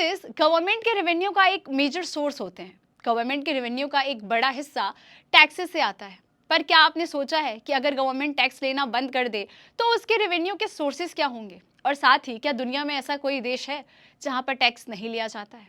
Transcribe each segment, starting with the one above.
Taxes government के revenue का एक मेजर सोर्स होते हैं। गवर्नमेंट के रेवेन्यू का एक बड़ा हिस्सा टैक्सेस से आता है। पर क्या आपने सोचा है कि अगर गवर्नमेंट टैक्स लेना बंद कर दे तो उसके रेवेन्यू के सोर्सेज क्या होंगे? और साथ ही क्या दुनिया में ऐसा कोई देश है जहां पर टैक्स नहीं लिया जाता है?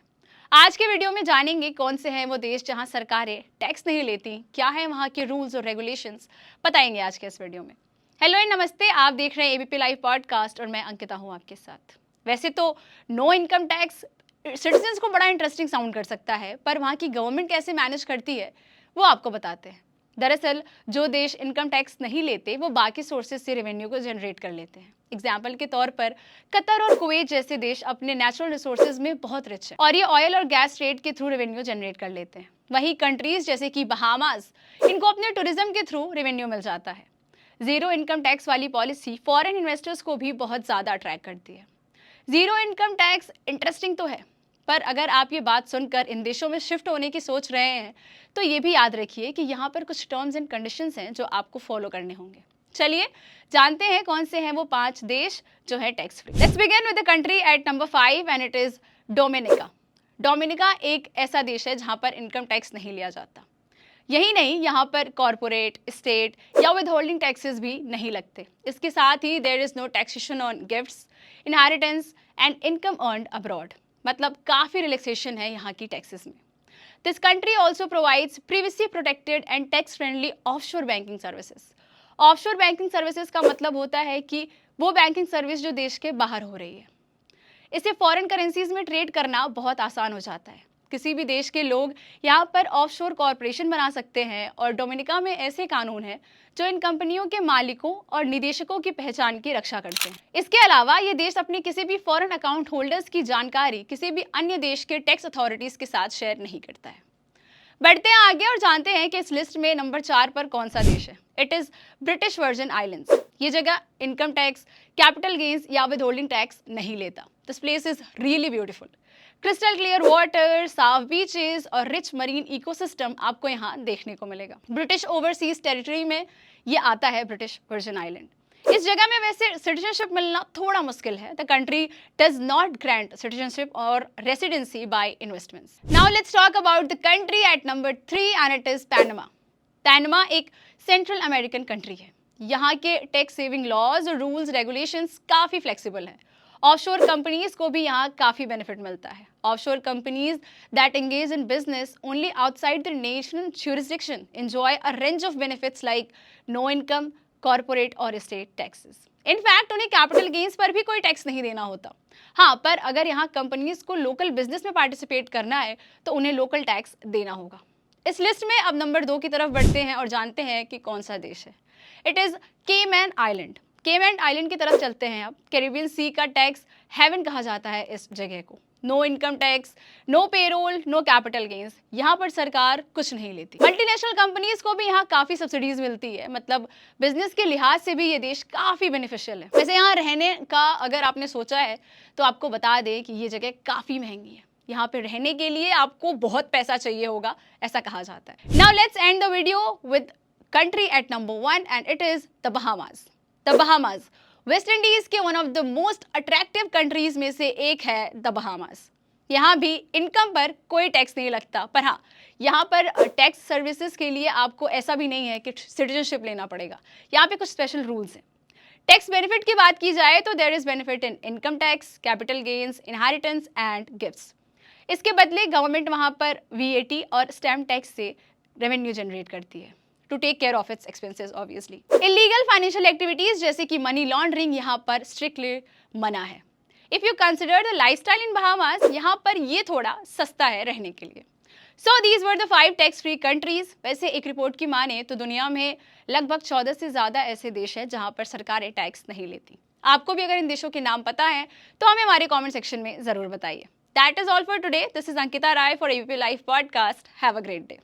आज के वीडियो में जानेंगे कौन से हैं वो देश जहां सरकारें टैक्स नहीं लेती, क्या है वहां के रूल्स और रेगुलेशंस, बताएंगे आज के इस वीडियो में। हेलो एंड नमस्ते, आप देख रहे हैं एबीपी लाइव पॉडकास्ट और मैं अंकिता हूं आपके साथ। वैसे तो नो इनकम टैक्स सिटीजन्स को बड़ा इंटरेस्टिंग साउंड कर सकता है, पर वहाँ की गवर्नमेंट कैसे मैनेज करती है वो आपको बताते हैं। दरअसल जो देश इनकम टैक्स नहीं लेते वो बाकी सोर्सेज से रेवेन्यू को जनरेट कर लेते हैं। एग्जाम्पल के तौर पर कतर और कुवैत जैसे देश अपने नेचुरल रिसोर्सेज में बहुत रिच है और ये ऑयल और गैस ट्रेड के थ्रू रेवेन्यू जनरेट कर लेते हैं। वहीं कंट्रीज जैसे कि बहामास, इनको अपने टूरिज्म के थ्रू रेवेन्यू मिल जाता है। जीरो इनकम टैक्स वाली पॉलिसी फॉरेन इन्वेस्टर्स को भी बहुत ज़्यादा अट्रैक्ट करती है। जीरो इनकम टैक्स इंटरेस्टिंग तो है, पर अगर आप ये बात सुनकर इन देशों में शिफ्ट होने की सोच रहे हैं तो ये भी याद रखिए कि यहाँ पर कुछ टर्म्स एंड कंडीशंस हैं जो आपको फॉलो करने होंगे। चलिए जानते हैं कौन से हैं वो 5 देश जो है tax free. Let's begin with the country at number 5 and it is Dominica. Dominica एक ऐसा देश है जहाँ पर इनकम टैक्स नहीं लिया जाता। यही नहीं, यहाँ पर कॉरपोरेट, स्टेट या विद होल्डिंग टैक्सेस भी नहीं लगते। इसके साथ ही there is no taxation on gifts, inheritance and income earned abroad. मतलब काफ़ी रिलैक्सेशन है यहाँ की टैक्सेस में। This country also provides privacy protected and tax friendly offshore banking services. Offshore banking services का मतलब होता है कि वो बैंकिंग सर्विस जो देश के बाहर हो रही है। इससे फॉरेन करेंसीज में ट्रेड करना बहुत आसान हो जाता है। किसी भी देश के लोग यहाँ पर ऑफशोर कॉरपोरेशन बना सकते हैं और डोमिनिका में ऐसे कानून हैं जो इन कंपनियों के मालिकों और निदेशकों की पहचान की रक्षा करते हैं। इसके अलावा ये देश अपने किसी भी फॉरेन अकाउंट होल्डर्स की जानकारी किसी भी अन्य देश के टैक्स अथॉरिटीज के साथ शेयर नहीं करता है। बढ़ते हैं आगे और जानते हैं कि इस लिस्ट में नंबर 4 पर कौन सा देश है। It is British virgin islands. ये जगह इनकम टैक्स, कैपिटल गेन्स या विद होल्डिंग टैक्स नहीं लेता। This place is really beautiful. Crystal clear water, साफ बीचेस और रिच मरीन इकोसिस्टम आपको यहाँ देखने को मिलेगा। ब्रिटिश ओवरसीज टेरिटरी में ये आता है ब्रिटिश वर्जिन आइलैंड। इस जगह में वैसे सिटीजनशिप मिलना थोड़ा मुश्किल है। The country does not grant citizenship और residency by investments. Now let's talk about the country at number 3 and it is Panama. Panama एक सेंट्रल अमेरिकन कंट्री है। यहाँ के टैक्स सेविंग लॉज और रूल्स रेगुलेशंस काफ़ी फ्लेक्सिबल है। Offshore companies को भी यहाँ काफ़ी बेनिफिट मिलता है। Offshore companies that engage in business only outside the national jurisdiction enjoy a range of benefits like no income, corporate और स्टेट टैक्सेस। इनफैक्ट उन्हें कैपिटल गेन्स पर भी कोई टैक्स नहीं देना होता। हाँ, पर अगर यहाँ कंपनीज को लोकल बिजनेस में पार्टिसिपेट करना है तो उन्हें लोकल टैक्स देना होगा। इस लिस्ट में अब नंबर 2 की तरफ बढ़ते हैं और जानते हैं कि कौन सा देश है। It is Cayman Island. Cayman Island की तरफ चलते हैं अब। कैरिबियन सी का टैक्स हेवन कहा जाता है इस जगह को। No income tax, no payroll, no capital gains. यहाँ पर सरकार कुछ नहीं लेती। मल्टीनेशनल कंपनीज को भी यहाँ काफ़ी सब्सिडीज मिलती है। मतलब बिजनेस के लिहाज से भी ये देश काफ़ी बेनिफिशियल है। वैसे यहाँ रहने का अगर आपने सोचा है तो आपको बता दें कि ये जगह काफ़ी महंगी है। यहाँ पे रहने के लिए आपको बहुत पैसा चाहिए होगा, ऐसा कहा जाता है। Now let's end the video with country at number 1 and it is the Bahamas. The Bahamas West Indies के one of the most attractive countries में से एक है द बहामास। यहाँ भी इनकम पर कोई टैक्स नहीं लगता, पर हाँ, यहाँ पर टैक्स सर्विसेज के लिए आपको ऐसा भी नहीं है कि सिटीजनशिप लेना पड़ेगा। यहाँ पे कुछ स्पेशल रूल्स हैं। टैक्स बेनिफिट की बात की जाए तो there is benefit in income tax, capital gains, inheritance and gifts. इसके बदले गवर्नमेंट वहाँ पर वीएटी और स्टैम्प टैक्स से रेवेन्यू जनरेट करती है to take care of its expenses obviously. Illegal financial activities जैसे कि मनी लॉन्ड्रिंग यहाँ पर स्ट्रिक्टली मना है। If you consider the lifestyle in Bahamas, यहाँ पर ये थोड़ा सस्ता है रहने के लिए। So these were the 5 tax free countries. वैसे एक रिपोर्ट की माने तो दुनिया में लगभग 14 से ज़्यादा ऐसे देश हैं जहाँ पर सरकारें टैक्स नहीं लेती। आपको भी अगर इन देशों के नाम पता है तो हमें हमारे कॉमेंट सेक्शन में ज़रूर बताइए। That is all for today. This is Ankita Rai for ABP Live Podcast. Have a great day.